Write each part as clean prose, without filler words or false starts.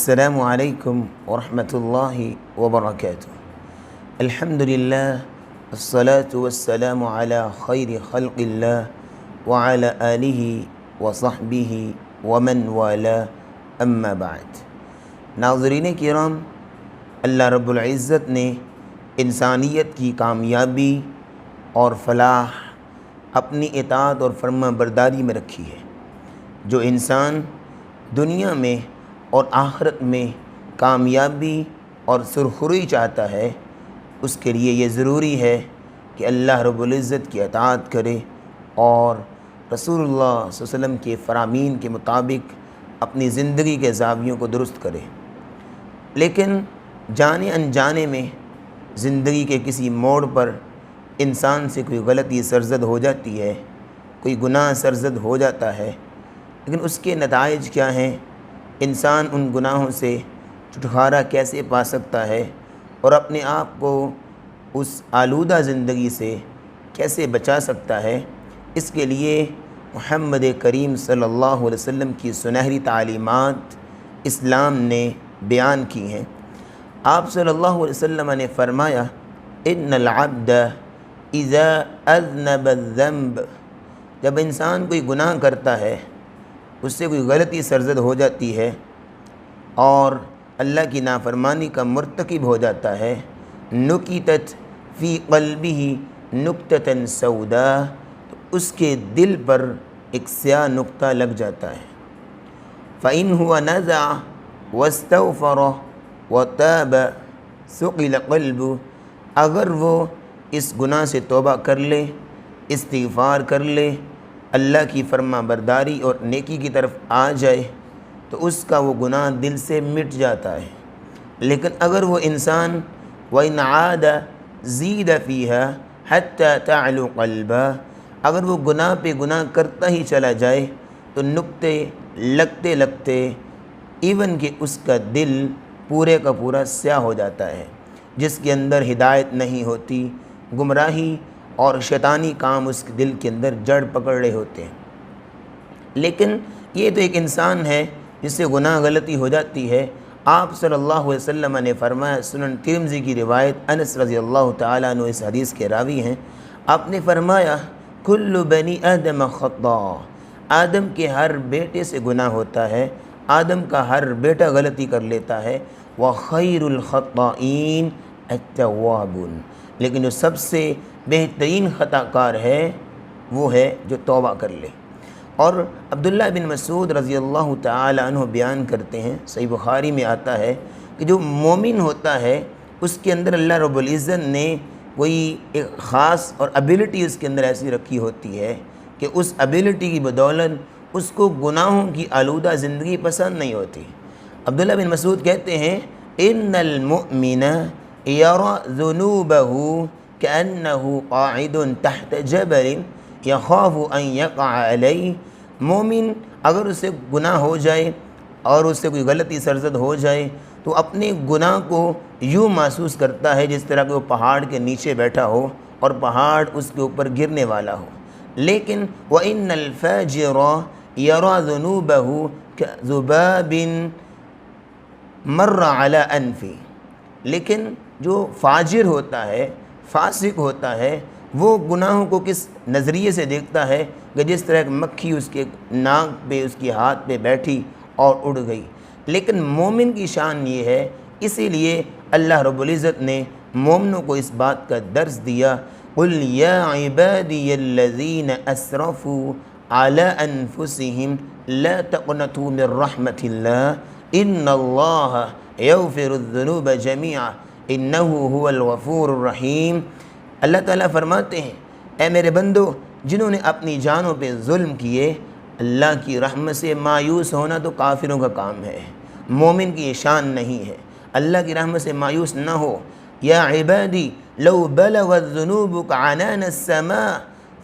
السلام علیکم ورحمۃ اللہ وبرکاتہ۔ الحمدللہ والصلاة والسلام علی خیر خلق اللہ وعلی آلہ وصحبہ ومن والاه اما بعد۔ ناظرین کرام، اللہ رب العزت نے انسانیت کی کامیابی اور فلاح اپنی اطاعت اور فرما برداری میں رکھی ہے۔ جو انسان دنیا میں اور آخرت میں کامیابی اور سرخروئی چاہتا ہے، اس کے لیے یہ ضروری ہے کہ اللہ رب العزت کی اطاعت کرے اور رسول اللہ صلی اللہ علیہ وسلم کے فرامین کے مطابق اپنی زندگی کے زاویوں کو درست کرے۔ لیکن جانے انجانے میں زندگی کے کسی موڑ پر انسان سے کوئی غلطی سرزد ہو جاتی ہے، کوئی گناہ سرزد ہو جاتا ہے، لیکن اس کے نتائج کیا ہیں؟ انسان ان گناہوں سے چھٹکارا کیسے پا سکتا ہے اور اپنے آپ کو اس آلودہ زندگی سے کیسے بچا سکتا ہے؟ اس کے لیے محمد کریم صلی اللہ علیہ وسلم کی سنہری تعلیمات اسلام نے بیان کی ہیں۔ آپ صلی اللہ علیہ وسلم نے فرمایا، ان العبد اذا اذنب الذنب، جب انسان کوئی گناہ کرتا ہے، اس سے کوئی غلطی سرزد ہو جاتی ہے اور اللہ کی نافرمانی کا مرتکب ہو جاتا ہے، نکتت فی قلبہ نکتۃ سودا، تو اس کے دل پر ایک سیاہ نقطہ لگ جاتا ہے۔ فإن هو نزع واستغفر وتاب ثقل قلبه، اگر وہ اس گناہ سے توبہ کر لے، استغفار کر لے، اللہ کی فرما برداری اور نیکی کی طرف آ جائے، تو اس کا وہ گناہ دل سے مٹ جاتا ہے۔ لیکن اگر وہ انسان وَإِنْ عَادَ زِيدَ فِيهَا حَتَّى تَعْلُو قَلْبَهُ، اگر وہ گناہ پہ گناہ کرتا ہی چلا جائے تو نقطے لگتے لگتے ایون کہ اس کا دل پورے کا پورا سیاہ ہو جاتا ہے، جس کے اندر ہدایت نہیں ہوتی، گمراہی اور شیطانی کام اس کے دل کے اندر جڑ پکڑ رہے ہوتے ہیں۔ لیکن یہ تو ایک انسان ہے جس سے گناہ غلطی ہو جاتی ہے۔ آپ صلی اللہ علیہ وسلم نے فرمایا، سنن ترمذی کی روایت، انس رضی اللہ تعالیٰ عنہ اس حدیث کے راوی ہیں، آپ نے فرمایا، کل بنی آدم خطاء، آدم کے ہر بیٹے سے گناہ ہوتا ہے، آدم کا ہر بیٹا غلطی کر لیتا ہے، وخیر الخطائین التوابون، لیکن جو سب سے بہترین خطا کار ہے وہ ہے جو توبہ کر لے۔ اور عبداللہ بن مسعود رضی اللہ تعالی عنہ بیان کرتے ہیں، صحیح بخاری میں آتا ہے کہ جو مومن ہوتا ہے اس کے اندر اللہ رب العزت نے کوئی ایک خاص اور ابیلٹی اس کے اندر ایسی رکھی ہوتی ہے کہ اس ابیلٹی کی بدولت اس کو گناہوں کی آلودہ زندگی پسند نہیں ہوتی۔ عبداللہ بن مسعود کہتے ہیں، ان المؤمن یری ذنوبہ کأنہ قاعد تحت جبل یخاف ان یقع علیہ، مومن اگر اس سے گناہ ہو جائے اور اس سے کوئی غلطی سرزد ہو جائے تو اپنے گناہ کو یوں محسوس کرتا ہے جس طرح کہ وہ پہاڑ کے نیچے بیٹھا ہو اور پہاڑ اس کے اوپر گرنے والا ہو۔ لیکن وَإِنَّ الْفَاجِرَ يَرَى ذُنُوبَهُ كَذُبَابٍ مَرَّ عَلَى أَنْفِهِ، لیکن جو فاجر ہوتا ہے، فاسق ہوتا ہے، وہ گناہوں کو کس نظریے سے دیکھتا ہے کہ جس طرح ایک مکھی اس کے ناک پہ، اس کے ہاتھ پہ بیٹھی اور اڑ گئی۔ لیکن مومن کی شان یہ ہے، اسی لیے اللہ رب العزت نے مومنوں کو اس بات کا درس دیا، قُلْ يَا عِبَادِيَ الَّذِينَ أَسْرَفُوا عَلَىٰ أَنفُسِهِمْ لَا تَقْنَطُوا مِنْ رَحْمَةِ اللَّهِ إِنَّ اللَّهَ يَغْفِرُ الذُّنُوبَ جَمِيعًا إِنَّهُ هُوَ الْغَفُورُ الرَّحِيمُ۔ اللہ تعالیٰ فرماتے ہیں، اے میرے بندو، جنہوں نے اپنی جانوں پہ ظلم کیے، اللہ کی رحمت سے مایوس ہونا تو کافروں کا کام ہے، مومن کی یہ شان نہیں ہے۔ اللہ کی رحمت سے مایوس نہ ہو۔ یا عبادی لو بلغت ذنوبک عنان السماء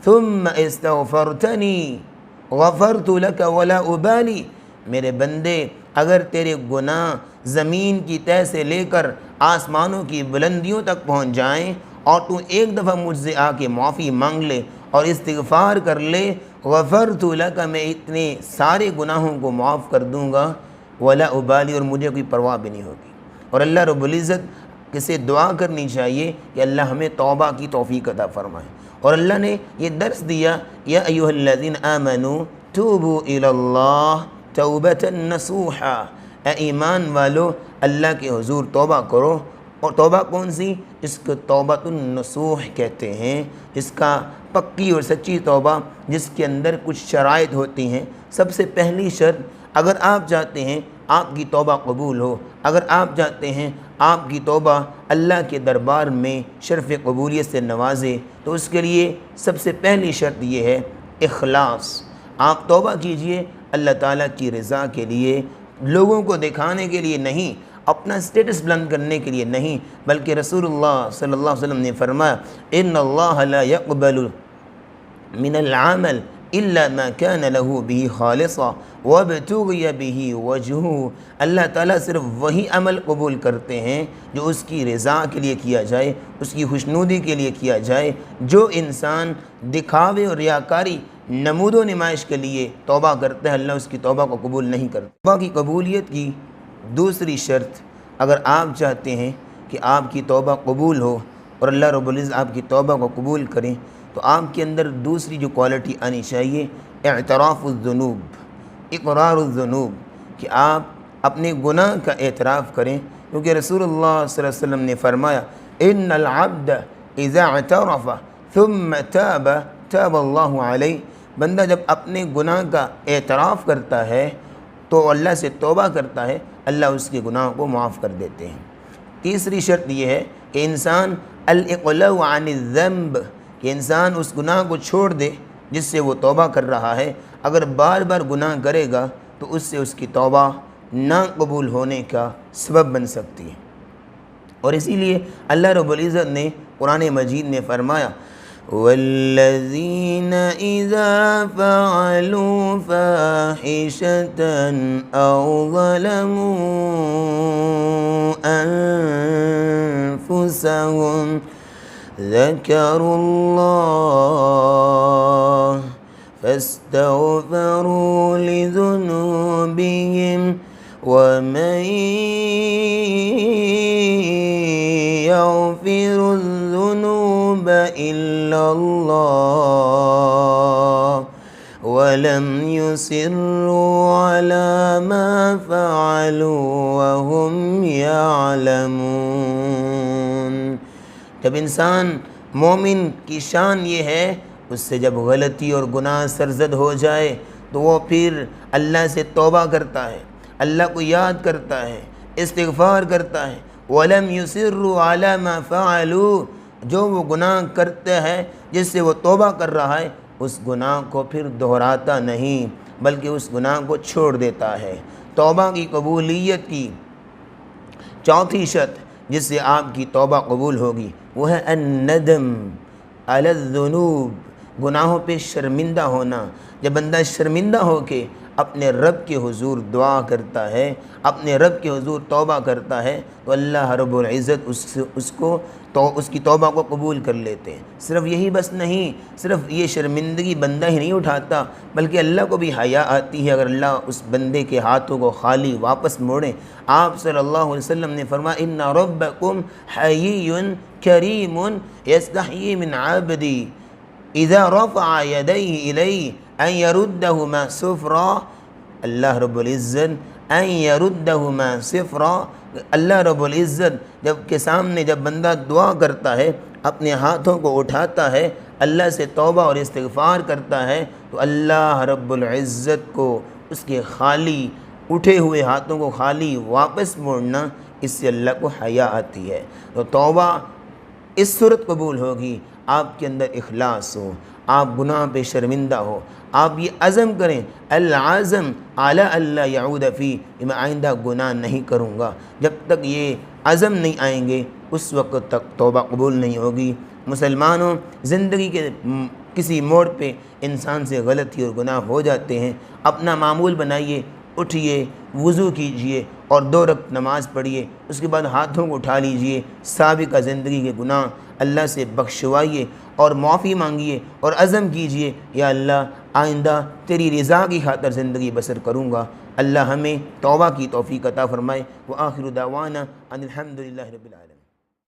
ثم استغفرتنی غفرت لک ولا ابالی، میرے بندے اگر تیرے گناہ زمین کی تہ سے لے کر آسمانوں کی بلندیوں تک پہنچ جائیں اور تو ایک دفعہ مجھ سے آ کے معافی مانگ لے اور استغفار کر لے، غفرت لک، میں اتنے سارے گناہوں کو معاف کر دوں گا، ولا ابالی، اور مجھے کوئی پرواہ بھی نہیں ہوگی۔ اور اللہ رب العزت کسے دعا کرنی چاہیے کہ اللہ ہمیں توبہ کی توفیق عطا فرمائے۔ اور اللہ نے یہ درس دیا، یا ایھا الذین آمنوا توبوا الی اللہ توبۃ نصوحا، اے ایمان والو اللہ کے حضور توبہ کرو۔ اور توبہ کون سی؟ اس کو توبۃ النصوح کہتے ہیں، جس کا پکی اور سچی توبہ، جس کے اندر کچھ شرائط ہوتی ہیں۔ سب سے پہلی شرط، اگر آپ چاہتے ہیں آپ کی توبہ قبول ہو، اگر آپ چاہتے ہیں آپ کی توبہ اللہ کے دربار میں شرف قبولیت سے نوازے، تو اس کے لیے سب سے پہلی شرط یہ ہے اخلاص۔ آپ توبہ کیجئے اللہ تعالیٰ کی رضا کے لیے، لوگوں کو دکھانے کے لیے نہیں، اپنا سٹیٹس بلند کرنے کے لیے نہیں، بلکہ رسول اللہ صلی اللہ علیہ وسلم نے فرمایا ان اللہ لا يقبل من العمل الا ما كان له به خالصا وابتغي به وجهه، اللہ تعالیٰ صرف وہی عمل قبول کرتے ہیں جو اس کی رضا کے لیے کیا جائے، اس کی خوشنودی کے لیے کیا جائے۔ جو انسان دکھاوے اور ریاکاری، نمود و نمائش کے لیے توبہ کرتا ہے، اللہ اس کی توبہ کو قبول نہیں کرتا۔ توبہ کی قبولیت کی دوسری شرط، اگر آپ چاہتے ہیں کہ آپ کی توبہ قبول ہو اور اللہ رب العزت آپ کی توبہ کو قبول کریں، تو آپ کے اندر دوسری جو کوالٹی آنی چاہیے اعتراف الذنوب، اقرار الذنوب، کہ آپ اپنے گناہ کا اعتراف کریں، کیونکہ رسول اللہ صلی اللہ علیہ وسلم نے فرمایا ان العبد اذا اعترف ثم تاب تاب اللہ علیہ، بندہ جب اپنے گناہ کا اعتراف کرتا ہے تو اللہ سے توبہ کرتا ہے، اللہ اس کے گناہ کو معاف کر دیتے ہیں۔ تیسری شرط یہ ہے کہ انسان الاقلاع عن الذنب، کہ انسان اس گناہ کو چھوڑ دے جس سے وہ توبہ کر رہا ہے۔ اگر بار بار گناہ کرے گا تو اس سے اس کی توبہ نہ قبول ہونے کا سبب بن سکتی ہے۔ اور اسی لیے اللہ رب العزت نے قرآن مجید میں فرمایا والذین اذا فعلوا فاحشة او ظلموا انفسهم ذكروا الله فاستغفروا لذنوبهم ومن يغفر الذنوب إلا الله ولم يصروا على ما فعلوا وهم يعلمون۔ جب انسان مومن کی شان یہ ہے، اس سے جب غلطی اور گناہ سرزد ہو جائے تو وہ پھر اللہ سے توبہ کرتا ہے، اللہ کو یاد کرتا ہے، استغفار کرتا ہے۔ وَلَمْ يُصِرُّوا عَلَى مَا فَعَلُوا، جو وہ گناہ کرتا ہے جس سے وہ توبہ کر رہا ہے، اس گناہ کو پھر دہراتا نہیں بلکہ اس گناہ کو چھوڑ دیتا ہے۔ توبہ کی قبولیت کی چوتھی شرط جس سے آپ کی توبہ قبول ہوگی وہ ہے الندم علی الذنوب، گناہوں پہ شرمندہ ہونا۔ جب بندہ شرمندہ ہو کے اپنے رب کے حضور دعا کرتا ہے، اپنے رب کے حضور توبہ کرتا ہے، تو اللہ رب العزت اس کی توبہ کو قبول کر لیتے ہیں۔ صرف یہی بس نہیں، صرف یہ شرمندگی بندہ ہی نہیں اٹھاتا بلکہ اللہ کو بھی حیا آتی ہے اگر اللہ اس بندے کے ہاتھوں کو خالی واپس موڑیں۔ آپ صلی اللہ علیہ وسلم نے فرمایا ان ربکم حیی کریم یستحیی من عبدی اذا رفع یدیہ الیہ ان یردہما صفرا، اللہ رب العزت ان یردہما صفرا، اللہ رب العزت جب کے سامنے جب بندہ دعا کرتا ہے، اپنے ہاتھوں کو اٹھاتا ہے، اللہ سے توبہ اور استغفار کرتا ہے، تو اللہ رب العزت کو اس کے خالی اٹھے ہوئے ہاتھوں کو خالی واپس موڑنا، اس سے اللہ کو حیا آتی ہے۔ تو توبہ اس صورت قبول ہوگی آپ کے اندر اخلاص ہو، آپ گناہ پہ شرمندہ ہو، آپ یہ عزم کریں العزم علی اللہ یعود فی، میں آئندہ گناہ نہیں کروں گا۔ جب تک یہ عزم نہیں آئیں گے اس وقت تک توبہ قبول نہیں ہوگی۔ مسلمانوں، زندگی کے کسی موڑ پہ انسان سے غلطی اور گناہ ہو جاتے ہیں، اپنا معمول بنائیے، اٹھیے، وضو کیجئے اور 2 رکعت نماز پڑھیے، اس کے بعد ہاتھوں کو اٹھا لیجئے، سابقہ زندگی کے گناہ اللہ سے بخشوائیے اور معافی مانگیے اور عزم کیجئے یا اللہ آئندہ تیری رضا کی خاطر زندگی بسر کروں گا، اللہ ہمیں توبہ کی توفیق عطا فرمائے۔ وآخر دعوانا ان الحمد للہ رب العالمین۔